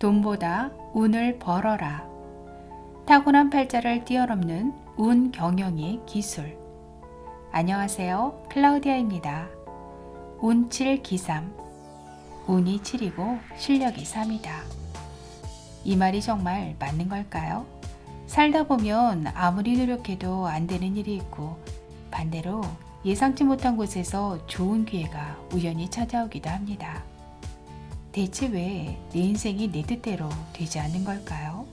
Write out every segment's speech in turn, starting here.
돈보다 운을 벌어라. 타고난 팔자를 뛰어넘는 운 경영의 기술. 안녕하세요. 클라우디아입니다. 운 7 기삼. 운이 7이고 실력이 3이다. 이 말이 정말 맞는 걸까요? 살다 보면 아무리 노력해도 안 되는 일이 있고, 반대로 예상치 못한 곳에서 좋은 기회가 우연히 찾아오기도 합니다. 대체 왜 내 인생이 내 뜻대로 되지 않는 걸까요?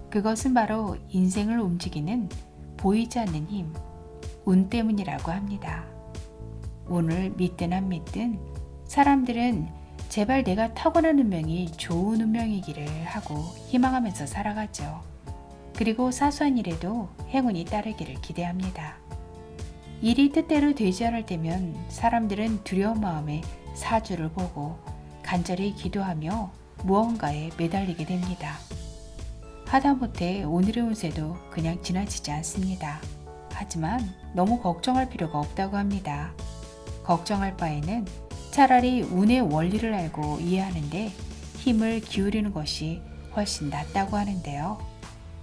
그것은 바로 인생을 움직이는 보이지 않는 힘, 운 때문이라고 합니다. 운을 믿든 안 믿든 사람들은 제발 내가 타고난 운명이 좋은 운명이기를 하고 희망하면서 살아가죠. 그리고 사소한 일에도 행운이 따르기를 기대합니다. 일이 뜻대로 되지 않을 때면 사람들은 두려운 마음에 사주를 보고 간절히 기도하며 무언가에 매달리게 됩니다. 하다못해 오늘의 운세도 그냥 지나치지 않습니다. 하지만 너무 걱정할 필요가 없다고 합니다. 걱정할 바에는 차라리 운의 원리를 알고 이해하는데 힘을 기울이는 것이 훨씬 낫다고 하는데요.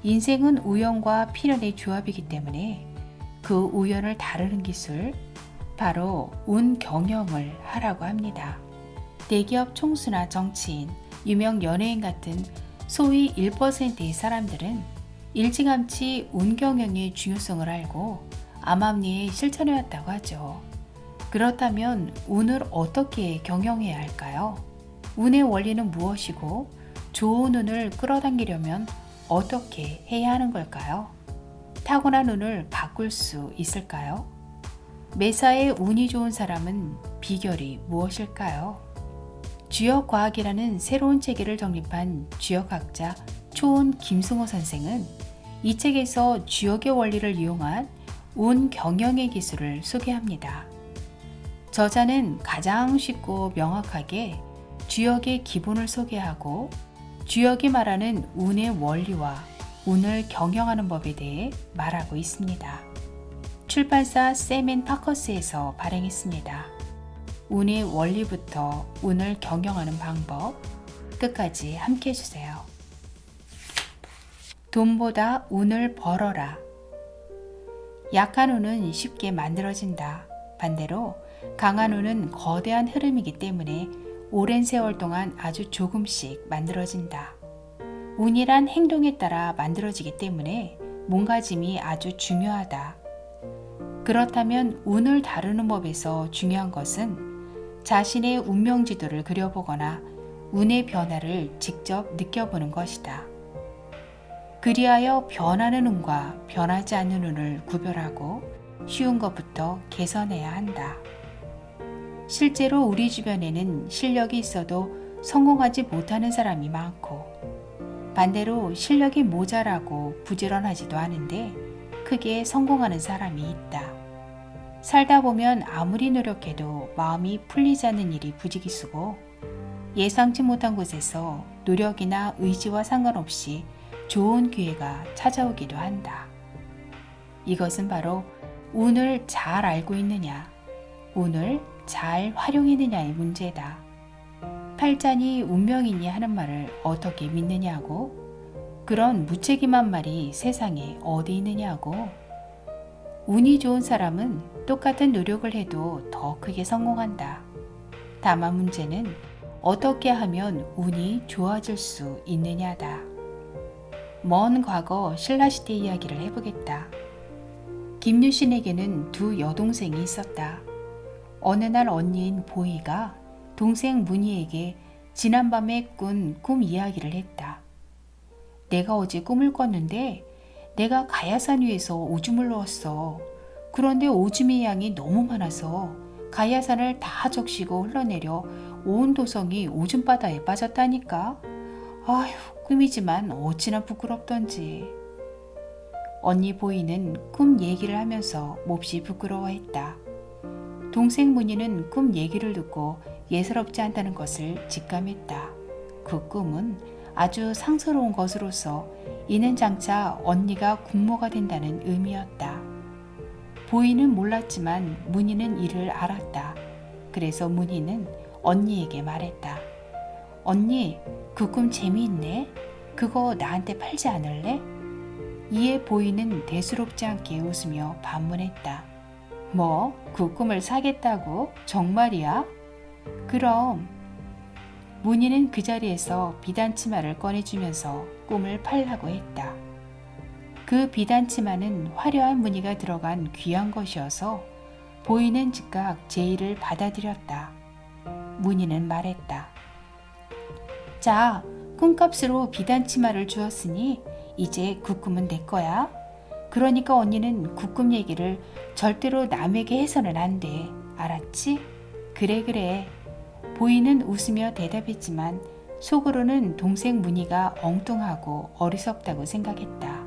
인생은 우연과 필연의 조합이기 때문에 그 우연을 다루는 기술, 바로 운 경영을 하라고 합니다. 대기업 총수나 정치인, 유명 연예인 같은 소위 1%의 사람들은 일찌감치 운 경영의 중요성을 알고 암암리에 실천해왔다고 하죠. 그렇다면 운을 어떻게 경영해야 할까요? 운의 원리는 무엇이고 좋은 운을 끌어당기려면 어떻게 해야 하는 걸까요? 타고난 운을 바꿀 수 있을까요? 매사에 운이 좋은 사람은 비결이 무엇일까요? 주역과학이라는 새로운 체계를 정립한 주역학자 초은 김승호 선생은 이 책에서 주역의 원리를 이용한 운 경영의 기술을 소개합니다. 저자는 가장 쉽고 명확하게 주역의 기본을 소개하고 주역이 말하는 운의 원리와 운을 경영하는 법에 대해 말하고 있습니다. 출판사 샘앤파커스에서 발행했습니다. 운의 원리부터 운을 경영하는 방법, 끝까지 함께 해주세요. 돈보다 운을 벌어라. 약한 운은 쉽게 만들어진다. 반대로 강한 운은 거대한 흐름이기 때문에 오랜 세월 동안 아주 조금씩 만들어진다. 운이란 행동에 따라 만들어지기 때문에 몸가짐이 아주 중요하다. 그렇다면 운을 다루는 법에서 중요한 것은 자신의 운명지도를 그려보거나 운의 변화를 직접 느껴보는 것이다. 그리하여 변하는 운과 변하지 않는 운을 구별하고 쉬운 것부터 개선해야 한다. 실제로 우리 주변에는 실력이 있어도 성공하지 못하는 사람이 많고, 반대로 실력이 모자라고 부지런하지도 않은데 크게 성공하는 사람이 있다. 살다 보면 아무리 노력해도 마음이 풀리지 않는 일이 부지기수고, 예상치 못한 곳에서 노력이나 의지와 상관없이 좋은 기회가 찾아오기도 한다. 이것은 바로 운을 잘 알고 있느냐, 운을 잘 활용했느냐의 문제다. 팔자니 운명이니 하는 말을 어떻게 믿느냐고, 그런 무책임한 말이 세상에 어디 있느냐고. 운이 좋은 사람은 똑같은 노력을 해도 더 크게 성공한다. 다만 문제는 어떻게 하면 운이 좋아질 수 있느냐다. 먼 과거 신라시대 이야기를 해보겠다. 김유신에게는 두 여동생이 있었다. 어느 날 언니인 보이가 동생 문희에게 지난밤에 꾼 꿈 이야기를 했다. 내가 어제 꿈을 꿨는데 내가 가야산 위에서 오줌을 누웠어. 그런데 오줌의 양이 너무 많아서 가야산을 다 적시고 흘러내려 온 도성이 오줌바다에 빠졌다니까. 아휴, 꿈이지만 어찌나 부끄럽던지. 언니 보이는 꿈 얘기를 하면서 몹시 부끄러워했다. 동생 문희는 꿈 얘기를 듣고 예사롭지 않다는 것을 직감했다. 그 꿈은 아주 상스러운 것으로서 이는 장차 언니가 국모가 된다는 의미였다. 보이는 몰랐지만 문희는 이를 알았다. 그래서 문희는 언니에게 말했다. 언니, 그 꿈 재미있네. 그거 나한테 팔지 않을래? 이에 보이는 대수롭지 않게 웃으며 반문했다. 뭐? 그 꿈을 사겠다고? 정말이야? 그럼. 문희는 그 자리에서 비단치마를 꺼내주면서 꿈을 팔라고 했다. 그 비단치마는 화려한 무늬가 들어간 귀한 것이어서 보이는 즉각 제의를 받아들였다. 문희는 말했다. 자, 꿈값으로 비단치마를 주었으니 이제 그 꿈은 내 거야. 그러니까 언니는 그 꿈 얘기를 절대로 남에게 해서는 안 돼. 알았지? 그래. 보이는 웃으며 대답했지만 속으로는 동생 문희가 엉뚱하고 어리석다고 생각했다.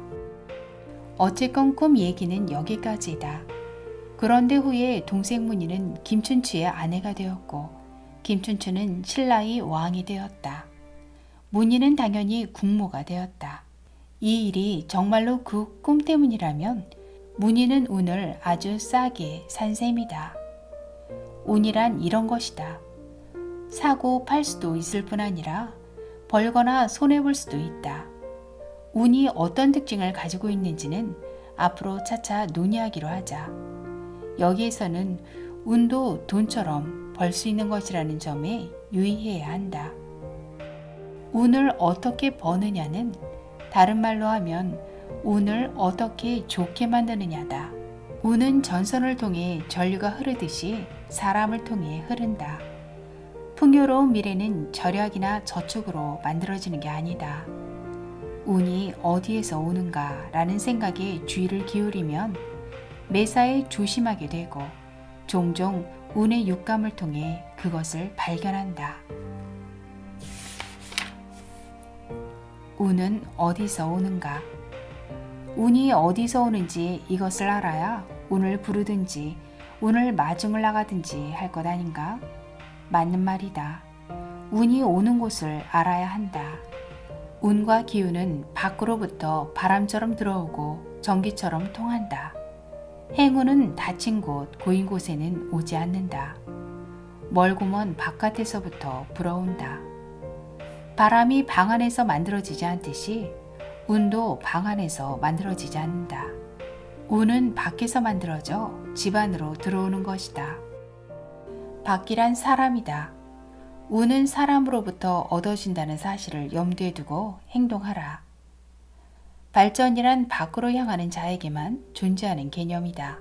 어쨌건 꿈 얘기는 여기까지다. 그런데 후에 동생 문희는 김춘추의 아내가 되었고 김춘추는 신라의 왕이 되었다. 문희는 당연히 국모가 되었다. 이 일이 정말로 그 꿈 때문이라면 문희는 운을 아주 싸게 산 셈이다. 운이란 이런 것이다. 사고 팔 수도 있을 뿐 아니라 벌거나 손해볼 수도 있다. 운이 어떤 특징을 가지고 있는지는 앞으로 차차 논의하기로 하자. 여기에서는 운도 돈처럼 벌 수 있는 것이라는 점에 유의해야 한다. 운을 어떻게 버느냐는 다른 말로 하면 운을 어떻게 좋게 만드느냐다. 운은 전선을 통해 전류가 흐르듯이 사람을 통해 흐른다. 풍요로운 미래는 절약이나 저축으로 만들어지는 게 아니다. 운이 어디에서 오는가 라는 생각에 주의를 기울이면 매사에 조심하게 되고 종종 운의 육감을 통해 그것을 발견한다. 운은 어디서 오는가? 운이 어디서 오는지 이것을 알아야 운을 부르든지 운을 마중을 나가든지 할 것 아닌가? 맞는 말이다. 운이 오는 곳을 알아야 한다. 운과 기운은 밖으로부터 바람처럼 들어오고 전기처럼 통한다. 행운은 닫힌 곳, 고인 곳에는 오지 않는다. 멀고 먼 바깥에서부터 불어온다. 바람이 방 안에서 만들어지지 않듯이 운도 방 안에서 만들어지지 않는다. 운은 밖에서 만들어져 집 안으로 들어오는 것이다. 밖이란 사람이다. 운은 사람으로부터 얻어진다는 사실을 염두에 두고 행동하라. 발전이란 밖으로 향하는 자에게만 존재하는 개념이다.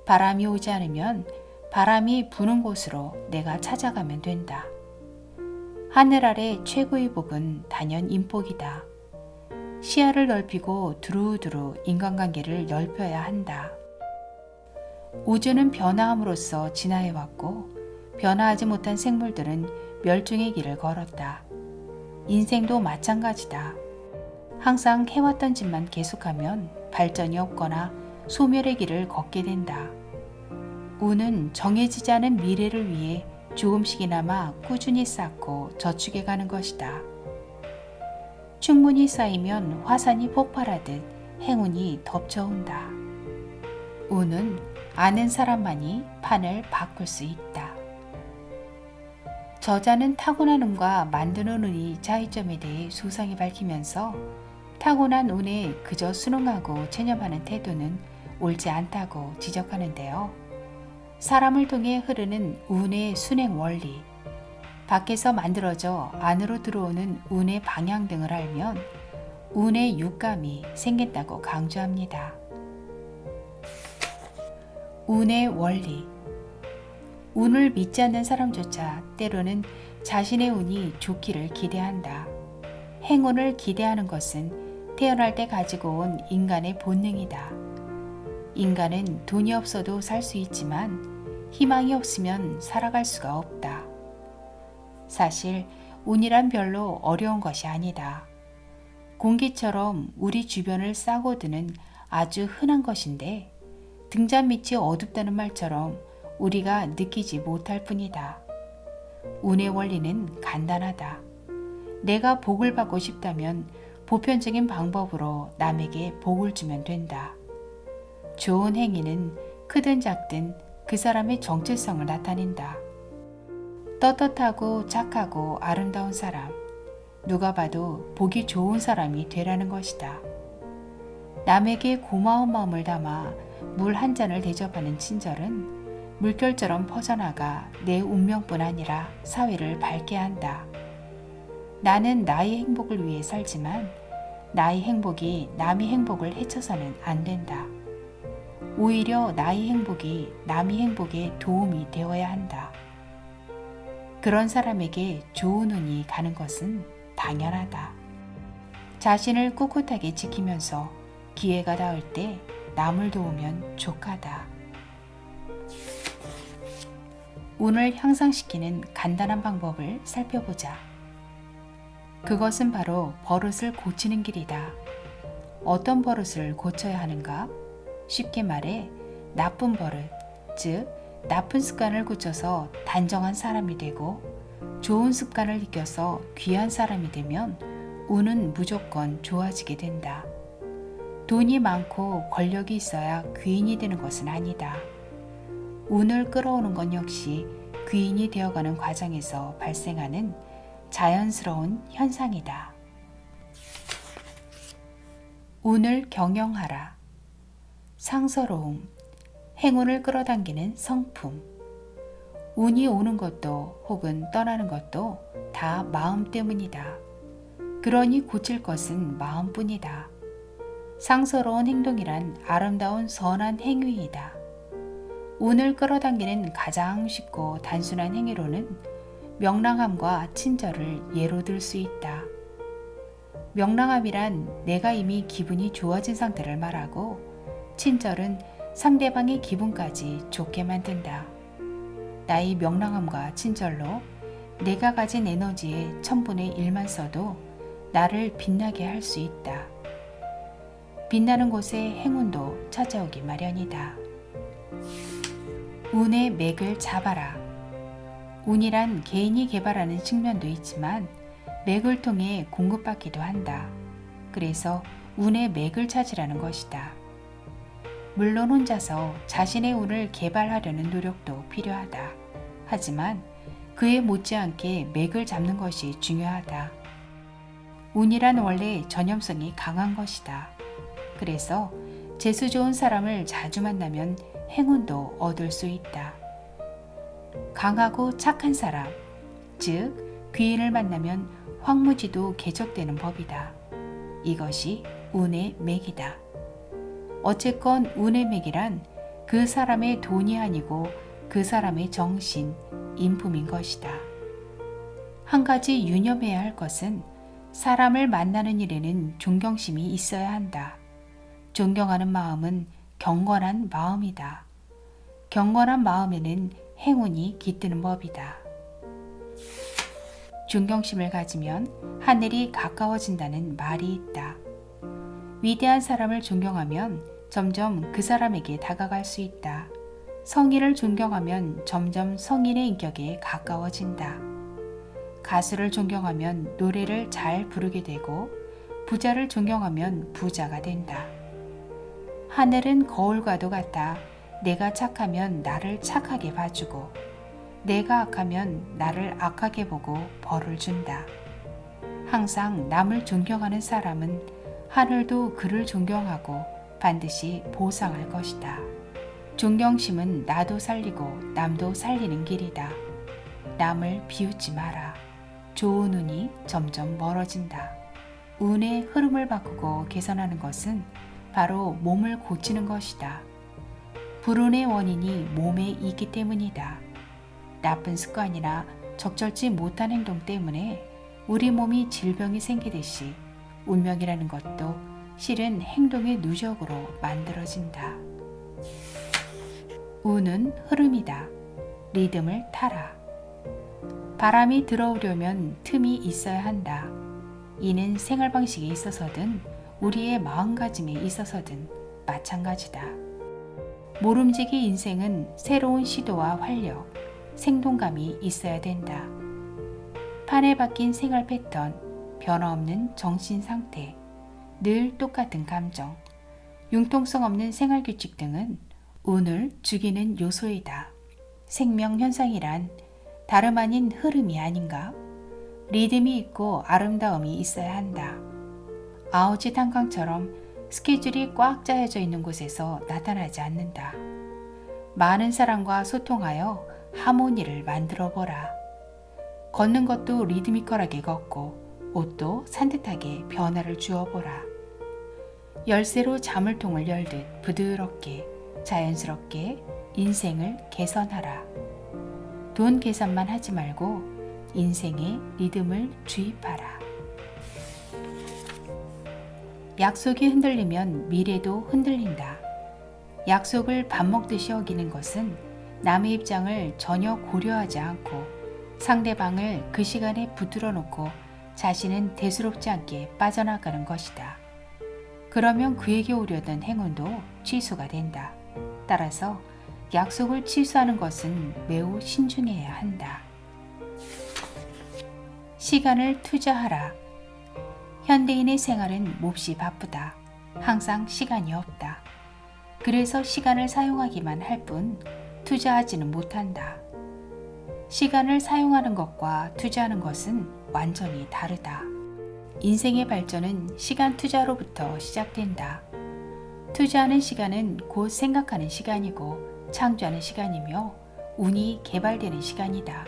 바람이 오지 않으면 바람이 부는 곳으로 내가 찾아가면 된다. 하늘 아래 최고의 복은 단연 인복이다. 시야를 넓히고 두루두루 인간관계를 넓혀야 한다. 우주는 변화함으로써 진화해왔고 변화하지 못한 생물들은 멸종의 길을 걸었다. 인생도 마찬가지다. 항상 해왔던 짓만 계속하면 발전이 없거나 소멸의 길을 걷게 된다. 운은 정해지지 않은 미래를 위해 조금씩이나마 꾸준히 쌓고 저축해 가는 것이다. 충분히 쌓이면 화산이 폭발하듯 행운이 덮쳐온다. 운은 아는 사람만이 판을 바꿀 수 있다. 저자는 타고난 운과 만드는 운이 차이점에 대해 소상히 밝히면서 타고난 운에 그저 순응하고 체념하는 태도는 옳지 않다고 지적하는데요. 사람을 통해 흐르는 운의 순행 원리, 밖에서 만들어져 안으로 들어오는 운의 방향 등을 알면 운의 육감이 생긴다고 강조합니다. 운의 원리. 운을 믿지 않는 사람조차 때로는 자신의 운이 좋기를 기대한다. 행운을 기대하는 것은 태어날 때 가지고 온 인간의 본능이다. 인간은 돈이 없어도 살 수 있지만 희망이 없으면 살아갈 수가 없다. 사실 운이란 별로 어려운 것이 아니다. 공기처럼 우리 주변을 싸고드는 아주 흔한 것인데 등잔 밑이 어둡다는 말처럼 우리가 느끼지 못할 뿐이다. 운의 원리는 간단하다. 내가 복을 받고 싶다면 보편적인 방법으로 남에게 복을 주면 된다. 좋은 행위는 크든 작든 그 사람의 정체성을 나타낸다. 떳떳하고 착하고 아름다운 사람, 누가 봐도 보기 좋은 사람이 되라는 것이다. 남에게 고마운 마음을 담아 물 한 잔을 대접하는 친절은 물결처럼 퍼져나가 내 운명뿐 아니라 사회를 밝게 한다. 나는 나의 행복을 위해 살지만 나의 행복이 남의 행복을 해쳐서는 안 된다. 오히려 나의 행복이 남의 행복에 도움이 되어야 한다. 그런 사람에게 좋은 운이 가는 것은 당연하다. 자신을 꿋꿋하게 지키면서 기회가 닿을 때 남을 도우면 족하다. 운을 향상시키는 간단한 방법을 살펴보자. 그것은 바로 버릇을 고치는 길이다. 어떤 버릇을 고쳐야 하는가? 쉽게 말해 나쁜 버릇, 즉 나쁜 습관을 고쳐서 단정한 사람이 되고 좋은 습관을 익혀서 귀한 사람이 되면 운은 무조건 좋아지게 된다. 돈이 많고 권력이 있어야 귀인이 되는 것은 아니다. 운을 끌어오는 건 역시 귀인이 되어가는 과정에서 발생하는 자연스러운 현상이다. 운을 경영하라. 상서로움, 행운을 끌어당기는 성품. 운이 오는 것도 혹은 떠나는 것도 다 마음 때문이다. 그러니 고칠 것은 마음뿐이다. 상서로운 행동이란 아름다운 선한 행위이다. 운을 끌어당기는 가장 쉽고 단순한 행위로는 명랑함과 친절을 예로 들 수 있다. 명랑함이란 내가 이미 기분이 좋아진 상태를 말하고, 친절은 상대방의 기분까지 좋게 만든다. 나의 명랑함과 친절로 내가 가진 에너지의 1000분의 1만 써도 나를 빛나게 할 수 있다. 빛나는 곳에 행운도 찾아오기 마련이다. 운의 맥을 잡아라. 운이란 개인이 개발하는 측면도 있지만 맥을 통해 공급받기도 한다. 그래서 운의 맥을 찾으라는 것이다. 물론 혼자서 자신의 운을 개발하려는 노력도 필요하다. 하지만 그에 못지않게 맥을 잡는 것이 중요하다. 운이란 원래 전염성이 강한 것이다. 그래서 재수 좋은 사람을 자주 만나면 행운도 얻을 수 있다. 강하고 착한 사람, 즉 귀인을 만나면 황무지도 개척되는 법이다. 이것이 운의 맥이다. 어쨌건 운의 맥이란 그 사람의 돈이 아니고 그 사람의 정신, 인품인 것이다. 한 가지 유념해야 할 것은 사람을 만나는 일에는 존경심이 있어야 한다. 존경하는 마음은 경건한 마음이다. 경건한 마음에는 행운이 깃드는 법이다. 존경심을 가지면 하늘이 가까워진다는 말이 있다. 위대한 사람을 존경하면 점점 그 사람에게 다가갈 수 있다. 성인을 존경하면 점점 성인의 인격에 가까워진다. 가수를 존경하면 노래를 잘 부르게 되고, 부자를 존경하면 부자가 된다. 하늘은 거울과도 같아 내가 착하면 나를 착하게 봐주고, 내가 악하면 나를 악하게 보고 벌을 준다. 항상 남을 존경하는 사람은 하늘도 그를 존경하고 반드시 보상할 것이다. 존경심은 나도 살리고 남도 살리는 길이다. 남을 비웃지 마라. 좋은 운이 점점 멀어진다. 운의 흐름을 바꾸고 개선하는 것은 바로 몸을 고치는 것이다. 불운의 원인이 몸에 있기 때문이다. 나쁜 습관이나 적절치 못한 행동 때문에 우리 몸이 질병이 생기듯이 운명이라는 것도 실은 행동의 누적으로 만들어진다. 운은 흐름이다. 리듬을 타라. 바람이 들어오려면 틈이 있어야 한다. 이는 생활 방식에 있어서든 우리의 마음가짐에 있어서든 마찬가지다. 모름지기 인생은 새로운 시도와 활력, 생동감이 있어야 된다. 판에 박힌 생활 패턴, 변화없는 정신 상태, 늘 똑같은 감정, 융통성 없는 생활 규칙 등은 운을 죽이는 요소이다. 생명 현상이란 다름 아닌 흐름이 아닌가? 리듬이 있고 아름다움이 있어야 한다. 아오지 탄광처럼 스케줄이 꽉 짜여져 있는 곳에서 나타나지 않는다. 많은 사람과 소통하여 하모니를 만들어 보라. 걷는 것도 리드미컬하게 걷고 옷도 산뜻하게 변화를 주어 보라. 열쇠로 자물통을 열듯 부드럽게 자연스럽게 인생을 개선하라. 돈 계산만 하지 말고 인생의 리듬을 주입하라. 약속이 흔들리면 미래도 흔들린다. 약속을 밥 먹듯이 여기는 것은 남의 입장을 전혀 고려하지 않고 상대방을 그 시간에 붙들어 놓고 자신은 대수롭지 않게 빠져나가는 것이다. 그러면 그에게 오려던 행운도 취소가 된다. 따라서 약속을 취소하는 것은 매우 신중해야 한다. 시간을 투자하라. 현대인의 생활은 몹시 바쁘다. 항상 시간이 없다. 그래서 시간을 사용하기만 할 뿐 투자하지는 못한다. 시간을 사용하는 것과 투자하는 것은 완전히 다르다. 인생의 발전은 시간 투자로부터 시작된다. 투자하는 시간은 곧 생각하는 시간이고 창조하는 시간이며 운이 개발되는 시간이다.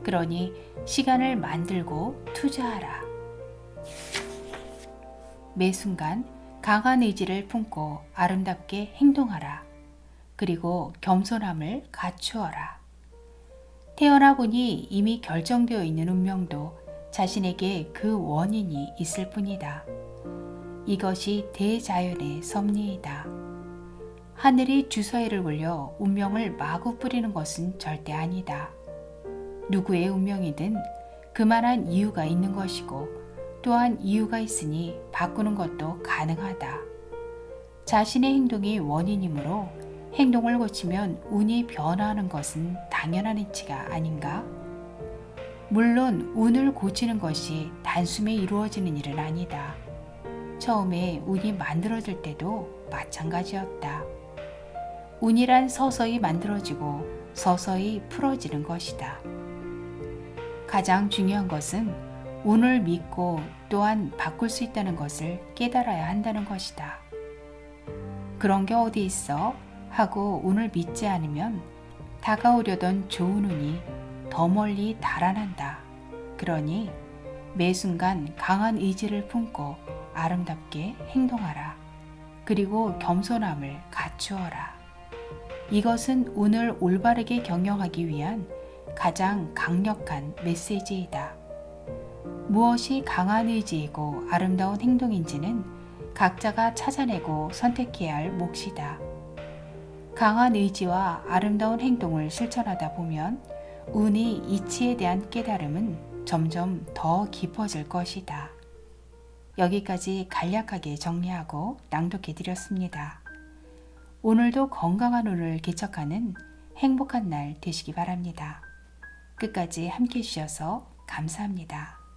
그러니 시간을 만들고 투자하라. 매 순간 강한 의지를 품고 아름답게 행동하라. 그리고 겸손함을 갖추어라. 태어나 보니 이미 결정되어 있는 운명도 자신에게 그 원인이 있을 뿐이다. 이것이 대자연의 섭리이다. 하늘이 주사위를 굴려 운명을 마구 뿌리는 것은 절대 아니다. 누구의 운명이든 그만한 이유가 있는 것이고 또한 이유가 있으니 바꾸는 것도 가능하다. 자신의 행동이 원인이므로 행동을 고치면 운이 변화하는 것은 당연한 이치가 아닌가? 물론 운을 고치는 것이 단숨에 이루어지는 일은 아니다. 처음에 운이 만들어질 때도 마찬가지였다. 운이란 서서히 만들어지고 서서히 풀어지는 것이다. 가장 중요한 것은 운을 믿고 또한 바꿀 수 있다는 것을 깨달아야 한다는 것이다. 그런 게 어디 있어? 하고 운을 믿지 않으면 다가오려던 좋은 운이 더 멀리 달아난다. 그러니 매 순간 강한 의지를 품고 아름답게 행동하라. 그리고 겸손함을 갖추어라. 이것은 운을 올바르게 경영하기 위한 가장 강력한 메시지이다. 무엇이 강한 의지이고 아름다운 행동인지는 각자가 찾아내고 선택해야 할 몫이다. 강한 의지와 아름다운 행동을 실천하다 보면 운이 이치에 대한 깨달음은 점점 더 깊어질 것이다. 여기까지 간략하게 정리하고 낭독해 드렸습니다. 오늘도 건강한 운을 개척하는 행복한 날 되시기 바랍니다. 끝까지 함께 해주셔서 감사합니다.